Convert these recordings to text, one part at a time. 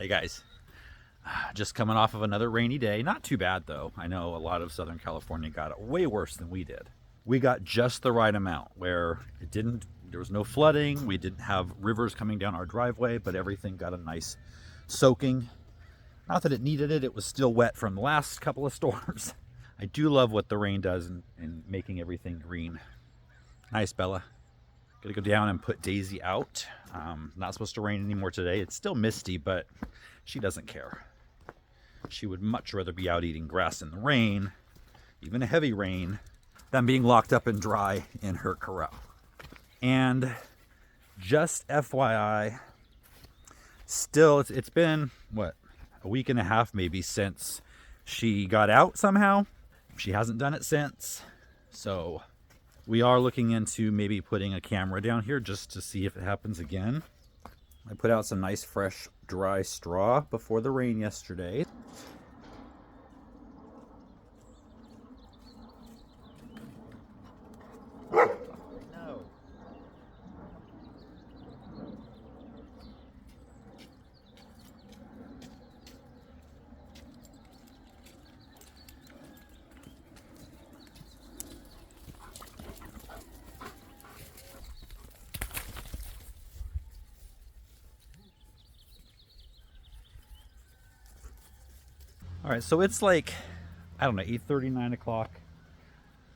Hey guys, just coming off of another rainy day. Not too bad though. I know a lot of Southern California got it way worse than we did. We got just the right amount where there was no flooding. We didn't have rivers coming down our driveway, but everything got a nice soaking. Not that it needed it, it was still wet from the last couple of storms. I do love what the rain does in making everything green. Nice, Bella. Gonna go down and put Daisy out. Not supposed to rain anymore today. It's still misty, but she doesn't care. She would much rather be out eating grass in the rain, even a heavy rain, than being locked up and dry in her corral. And just FYI, still, it's been, what, a week and a half maybe since she got out somehow. She hasn't done it since. So we are looking into maybe putting a camera down here just to see if it happens again. I put out some nice fresh dry straw before the rain yesterday. No. All right, so it's like, I don't know, 8:30, 9 o'clock.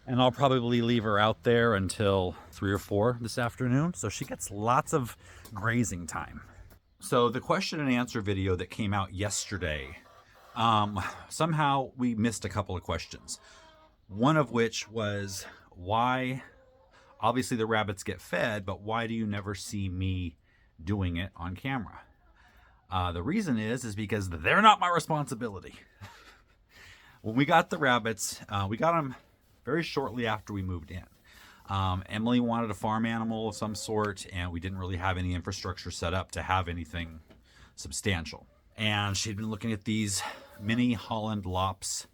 And I'll probably leave her out there until 3 or 4 this afternoon. So she gets lots of grazing time. So the question and answer video that came out yesterday, somehow we missed a couple of questions. One of which was why, obviously the rabbits get fed, but why do you never see me doing it on camera? The reason is because they're not my responsibility. When we got the rabbits, we got them very shortly after we moved in. Emilie wanted a farm animal of some sort, and we didn't really have any infrastructure set up to have anything substantial. And she'd been looking at these mini Holland lops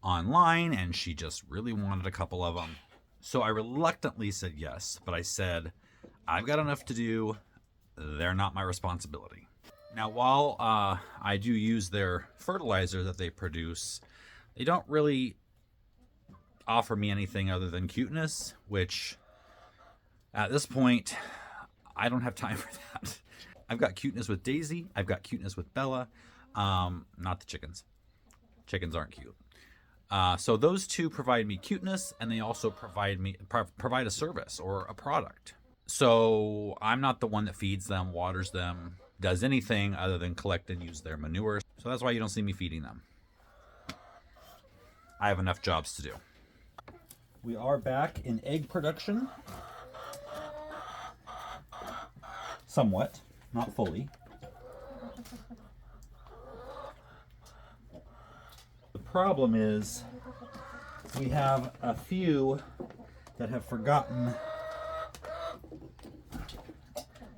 online, and she just really wanted a couple of them. So I reluctantly said yes, but I said, I've got enough to do. They're not my responsibility. Now, while I do use their fertilizer that they produce, they don't really offer me anything other than cuteness, which at this point, I don't have time for that. I've got cuteness with Daisy. I've got cuteness with Bella. Not the chickens. Chickens aren't cute. So those two provide me cuteness, and they also provide a service or a product. So I'm not the one that feeds them, waters them, does anything other than collect and use their manure. So that's why you don't see me feeding them. I have enough jobs to do. We are back in egg production. Somewhat, not fully. The problem is we have a few that have forgotten.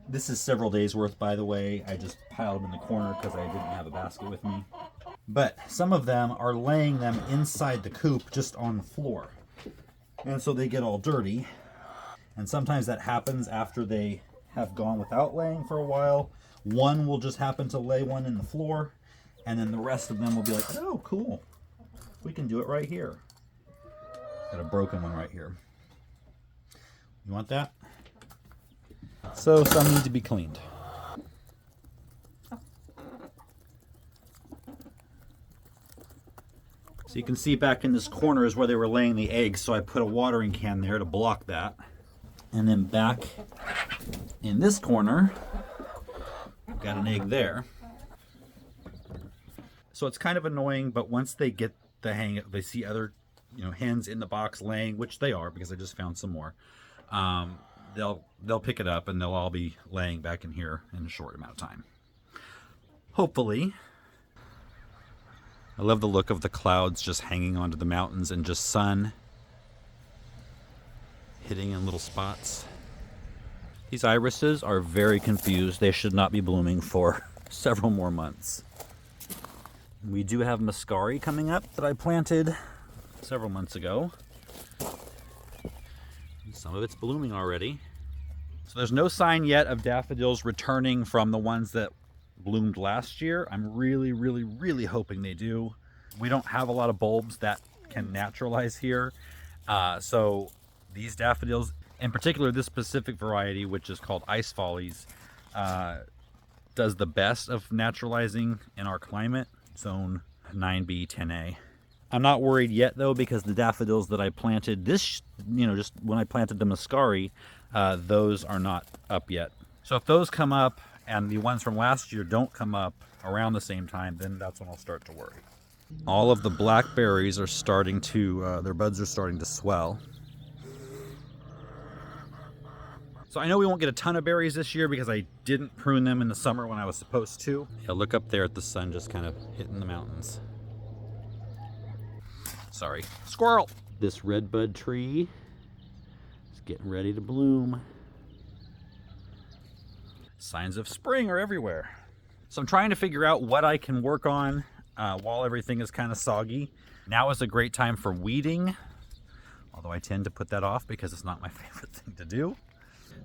This is several days worth, by the way. I just piled them in the corner because I didn't have a basket with me. But some of them are laying them inside the coop just on the floor. And so they get all dirty. And sometimes that happens after they have gone without laying for a while. One will just happen to lay one in the floor. And then the rest of them will be like, oh, cool. We can do it right here. Got a broken one right here. You want that? So some need to be cleaned. So you can see back in this corner is where they were laying the eggs, so I put a watering can there to block that. And then back in this corner, got an egg there. So it's kind of annoying, but once they get the hang of it, they see other, hens in the box laying, which they are because I just found some more. They'll pick it up and they'll all be laying back in here in a short amount of time. Hopefully. I love the look of the clouds just hanging onto the mountains and just sun hitting in little spots. These irises are very confused. They should not be blooming for several more months. We do have muscari coming up that I planted several months ago. Some of it's blooming already. So there's no sign yet of daffodils returning from the ones that bloomed last year. I'm really hoping they do. We don't have a lot of bulbs that can naturalize here. So these daffodils, in particular this specific variety, which is called Ice Follies, does the best of naturalizing in our climate, zone 9B, 10A. I'm not worried yet though, because the daffodils that I planted this, just when I planted the Muscari, those are not up yet. So if those come up and the ones from last year don't come up around the same time, then that's when I'll start to worry. All of the blackberries are starting to, their buds are starting to swell. So I know we won't get a ton of berries this year because I didn't prune them in the summer when I was supposed to. Yeah, look up there at the sun just kind of hitting the mountains. Sorry, squirrel. This redbud tree is getting ready to bloom. Signs of spring are everywhere. So I'm trying to figure out what I can work on while everything is kind of soggy. Now is a great time for weeding, although I tend to put that off because it's not my favorite thing to do.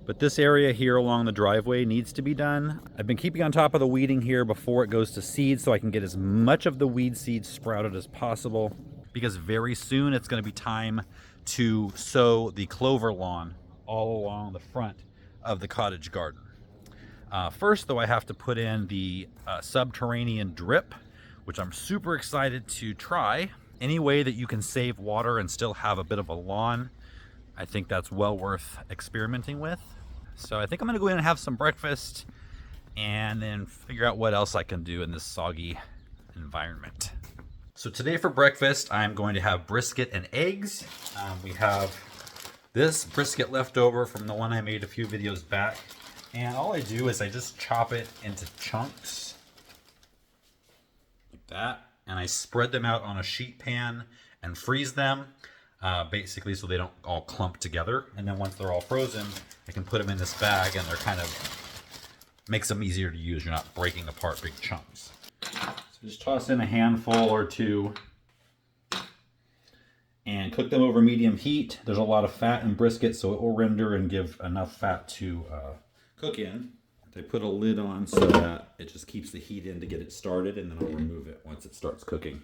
But this area here along the driveway needs to be done. I've been keeping on top of the weeding here before it goes to seed so I can get as much of the weed seed sprouted as possible, because very soon it's going to be time to sow the clover lawn all along the front of the cottage garden. First though, I have to put in the subterranean drip, which I'm super excited to try. Any way that you can save water and still have a bit of a lawn, I think that's well worth experimenting with. So I think I'm gonna go in and have some breakfast and then figure out what else I can do in this soggy environment. So today for breakfast, I'm going to have brisket and eggs. We have this brisket left over from the one I made a few videos back. And all I do is I just chop it into chunks like that. And I spread them out on a sheet pan and freeze them. Basically so they don't all clump together. And then once they're all frozen, I can put them in this bag and they're kind of, makes them easier to use. You're not breaking apart big chunks. So just toss in a handful or two and cook them over medium heat. There's a lot of fat in brisket, so it will render and give enough fat to cook in. I put a lid on so that it just keeps the heat in to get it started, and then I'll remove it once it starts cooking.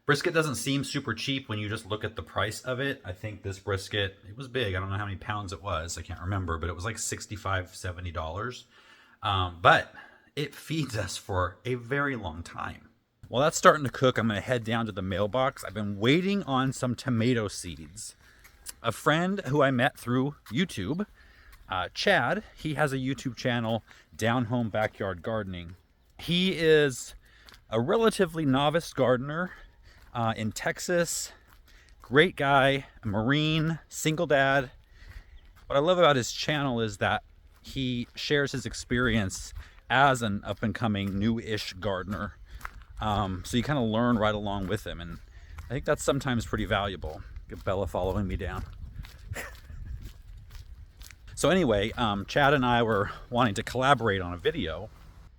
Brisket doesn't seem super cheap when you just look at the price of it. I think this brisket, it was big. I don't know how many pounds it was. I can't remember, but it was like $65, $70. But it feeds us for a very long time. While that's starting to cook, I'm going to head down to the mailbox. I've been waiting on some tomato seeds. A friend who I met through YouTube, Chad, he has a YouTube channel, Down Home Backyard Gardening. He is a relatively novice gardener in Texas. Great guy, a Marine, single dad. What I love about his channel is that he shares his experience as an up-and-coming new-ish gardener. So you kind of learn right along with him, and I think that's sometimes pretty valuable. Get Bella following me down. So anyway, Chad and I were wanting to collaborate on a video,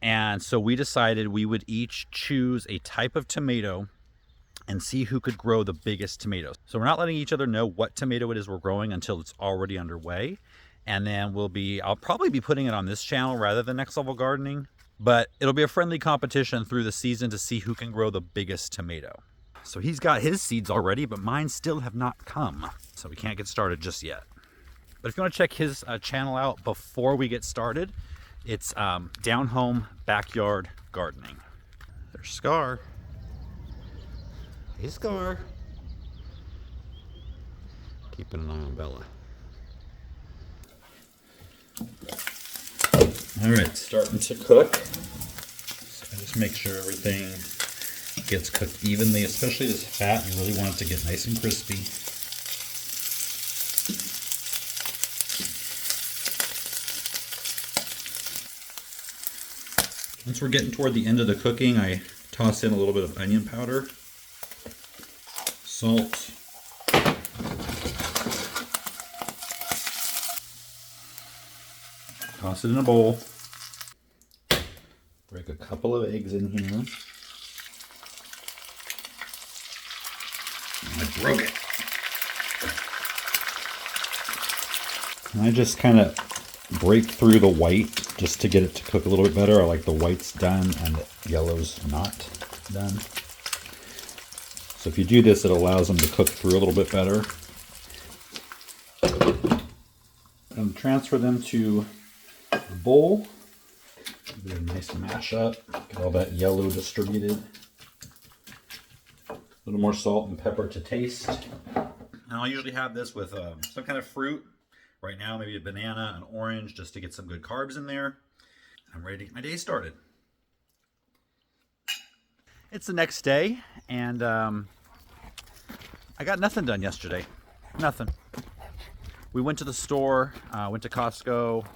and so we decided we would each choose a type of tomato and see who could grow the biggest tomatoes. So we're not letting each other know what tomato it is we're growing until it's already underway. And then I'll probably be putting it on this channel rather than Next Level Gardening, but it'll be a friendly competition through the season to see who can grow the biggest tomato. So he's got his seeds already, but mine still have not come. So we can't get started just yet. But if you want to check his channel out before we get started, it's Down Home Backyard Gardening. There's Scar. Hey, Scar. Keeping an eye on Bella. All right, starting to cook. So just make sure everything gets cooked evenly, especially this fat. You really want it to get nice and crispy. Once we're getting toward the end of the cooking, I toss in a little bit of onion powder, salt, toss it in a bowl, break a couple of eggs in here. I broke it. And I just kind of break through the white just to get it to cook a little bit better. I like the whites done and the yellows not done. So if you do this, it allows them to cook through a little bit better. And transfer them to a bowl. Get a nice mash up. Get all that yellow distributed. A little more salt and pepper to taste. And I'll usually have this with some kind of fruit. Right now, maybe a banana, an orange, just to get some good carbs in there. I'm ready to get my day started. It's the next day, and I got nothing done yesterday. Nothing. We went to the store, went to Costco,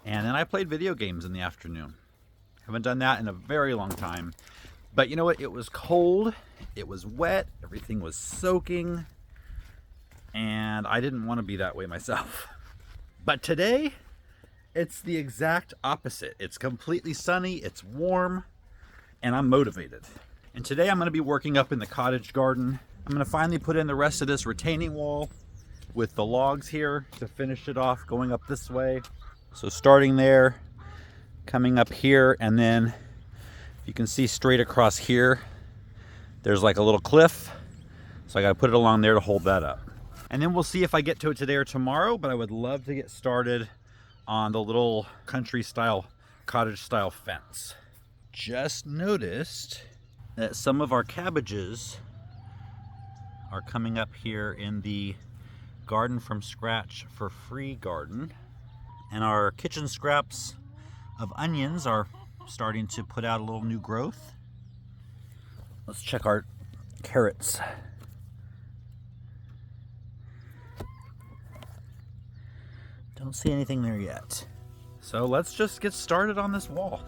and then I played video games in the afternoon. Haven't done that in a very long time. But you know what? It was cold, it was wet, everything was soaking, and I didn't want to be that way myself. But today, it's the exact opposite. It's completely sunny, it's warm, and I'm motivated. And today I'm going to be working up in the cottage garden. I'm going to finally put in the rest of this retaining wall with the logs here to finish it off, going up this way. So starting there, coming up here, and then you can see straight across here, there's like a little cliff. So I got to put it along there to hold that up. And then we'll see if I get to it today or tomorrow, but I would love to get started on the little country style, cottage style fence. Just noticed that some of our cabbages are coming up here in the garden from scratch for free garden. And our kitchen scraps of onions are starting to put out a little new growth. Let's check our carrots. Don't see anything there yet. So let's just get started on this wall.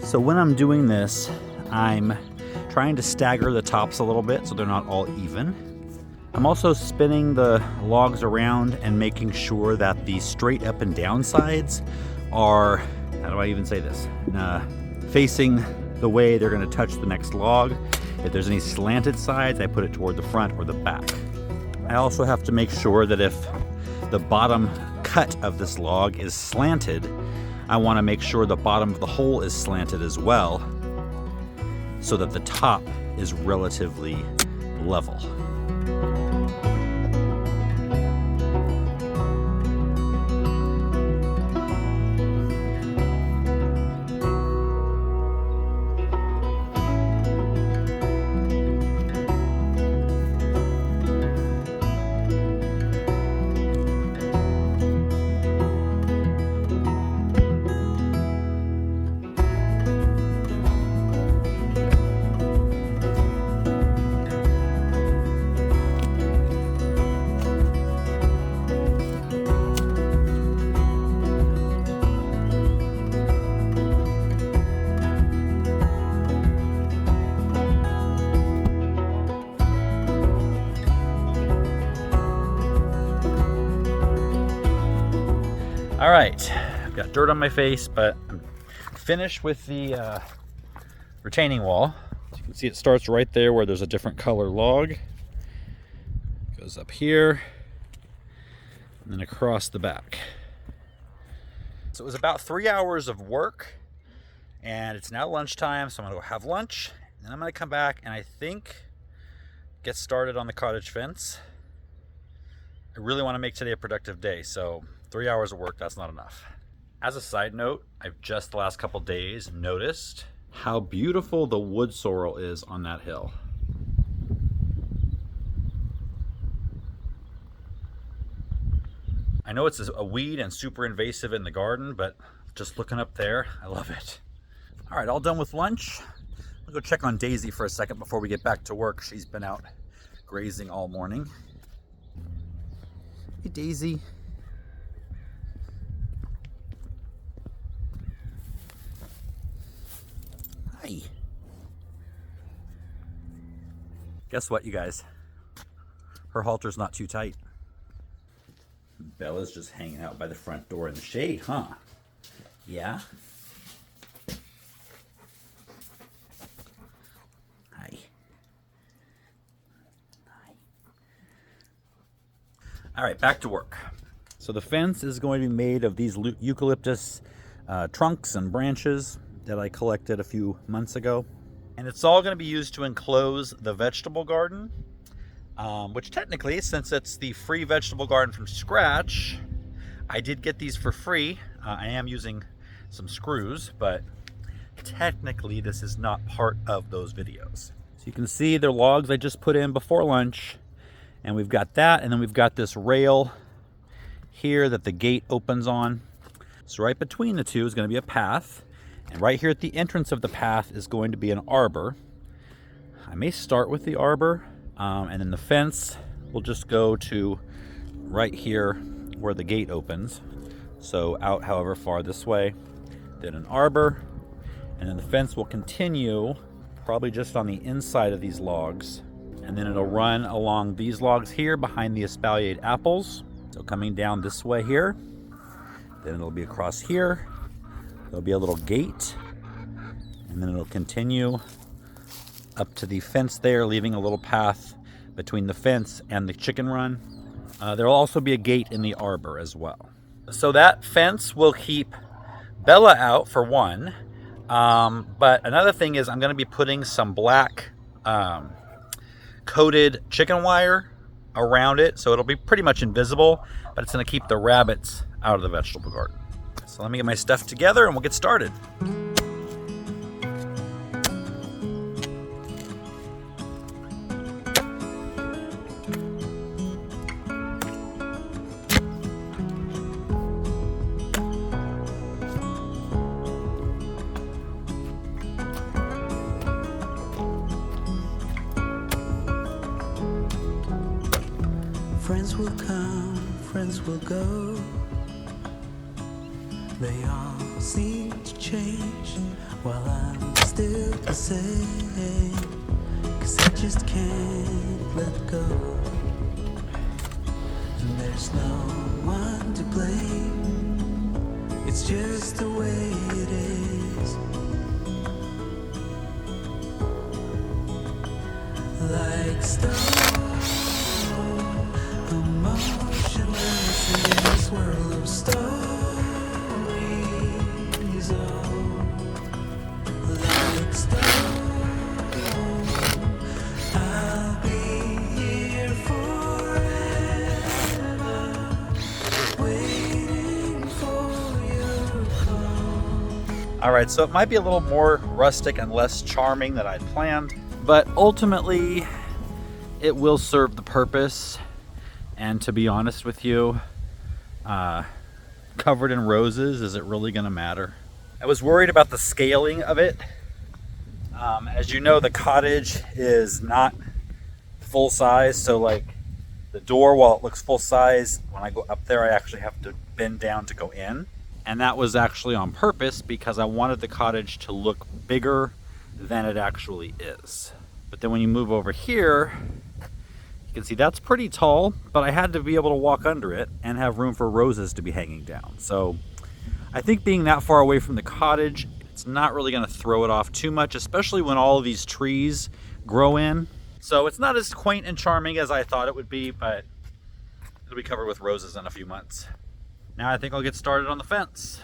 So when I'm doing this, I'm trying to stagger the tops a little bit so they're not all even. I'm also spinning the logs around and making sure that the straight up and down sides are, how do I even say this, facing the way they're going to touch the next log. If there's any slanted sides, I put it toward the front or the back. I also have to make sure that if the bottom cut of this log is slanted, I want to make sure the bottom of the hole is slanted as well, so that the top is relatively level. All right, I've got dirt on my face, but I'm finished with the retaining wall. As you can see, it starts right there where there's a different color log. Goes up here, and then across the back. So it was about 3 hours of work, and it's now lunchtime, so I'm gonna go have lunch, and then I'm gonna come back and I think get started on the cottage fence. I really want to make today a productive day, so 3 hours of work, that's not enough. As a side note, I've just the last couple days noticed how beautiful the wood sorrel is on that hill. I know it's a weed and super invasive in the garden, but just looking up there, I love it. All right, all done with lunch. I'll go check on Daisy for a second before we get back to work. She's been out grazing all morning. Hey, Daisy. Hi. Guess what, you guys? Her halter's not too tight. Bella's just hanging out by the front door in the shade, huh? Yeah? All right, back to work. So the fence is going to be made of these eucalyptus trunks and branches that I collected a few months ago. And it's all going to be used to enclose the vegetable garden, which technically, since it's the free vegetable garden from scratch, I did get these for free. I am using some screws, but technically this is not part of those videos. So you can see they're logs I just put in before lunch, and we've got that, and then we've got this rail here that the gate opens on. So right between the two is going to be a path, and right here at the entrance of the path is going to be an arbor. I may start with the arbor, and then the fence will just go to right here where the gate opens. So out however far this way, then an arbor, and then the fence will continue probably just on the inside of these logs, and then it'll run along these logs here behind the espaliered apples. So coming down this way here, then it'll be across here, there'll be a little gate, and then it'll continue up to the fence there, leaving a little path between the fence and the chicken run. There'll also be a gate in the arbor as well. So that fence will keep Bella out for one, but another thing is I'm going to be putting some black coated chicken wire around it, so it'll be pretty much invisible, but it's going to keep the rabbits out of the vegetable garden. So let me get my stuff together and we'll get started. Friends will come, friends will go. They all seem to change while I'm still the same. 'Cause I just can't let go. And there's no one to blame. It's just the way it is. Like stone, emotionless in this world of stories. Oh, like stone, I'll be here forever, waiting for your call. All right, so it might be a little more rustic and less charming than I'd planned, but ultimately it will serve the purpose. And to be honest with you, covered in roses, is it really going to matter? I was worried about the scaling of it. As you know, the cottage is not full size, so like the door, while it looks full size, when I go up there I actually have to bend down to go in. And that was actually on purpose because I wanted the cottage to look bigger than it actually is. But then when you move over here, you can see that's pretty tall, but I had to be able to walk under it and have room for roses to be hanging down. So I think being that far away from the cottage, it's not really going to throw it off too much, especially when all of these trees grow in. So it's not as quaint and charming as I thought it would be, but it'll be covered with roses in a few months. Now I think I'll get started on the fence.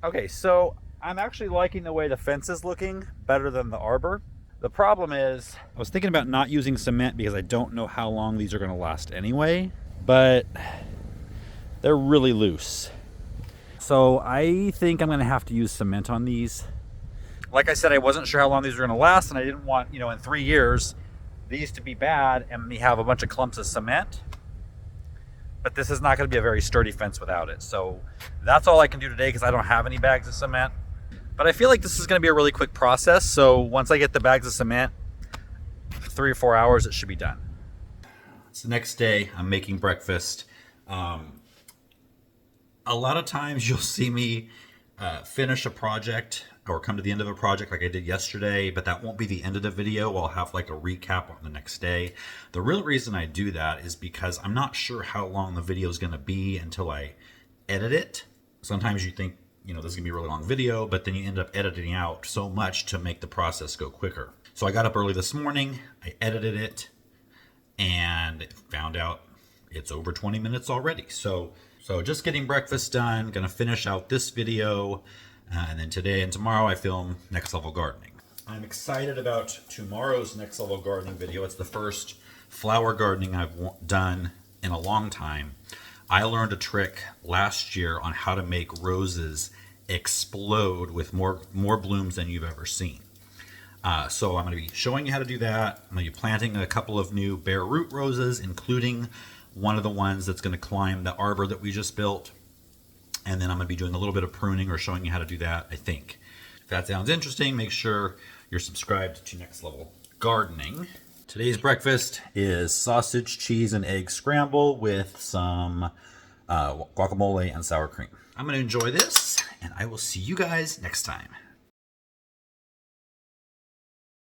Okay, so I'm actually liking the way the fence is looking better than the arbor. The problem is, I was thinking about not using cement because I don't know how long these are going to last anyway, but they're really loose. So I think I'm going to have to use cement on these. Like I said, I wasn't sure how long these were going to last, and I didn't want, in 3 years, these to be bad and me have a bunch of clumps of cement. But this is not going to be a very sturdy fence without it. So that's all I can do today because I don't have any bags of cement. But I feel like this is going to be a really quick process. So once I get the bags of cement, 3 or 4 hours, it should be done. It's the next day. I'm making breakfast. A lot of times you'll see me finish a project or come to the end of a project like I did yesterday, but that won't be the end of the video. I'll have like a recap on the next day. The real reason I do that is because I'm not sure how long the video is going to be until I edit it. Sometimes you think, you know, this is going to be a really long video, but then you end up editing out so much to make the process go quicker. So I got up early this morning, I edited it, and found out it's over 20 minutes already. So just getting breakfast done, gonna finish out this video, and then today and tomorrow I film Next Level Gardening. I'm excited about tomorrow's Next Level Gardening video. It's the first flower gardening I've done in a long time. I learned a trick last year on how to make roses explode with more blooms than you've ever seen. So I'm going to be showing you how to do that. I'm going to be planting a couple of new bare root roses, including one of the ones that's going to climb the arbor that we just built. And then I'm going to be doing a little bit of pruning or showing you how to do that, I think. If that sounds interesting, make sure you're subscribed to Next Level Gardening. Today's breakfast is sausage, cheese, and egg scramble with some guacamole and sour cream. I'm going to enjoy this, and I will see you guys next time.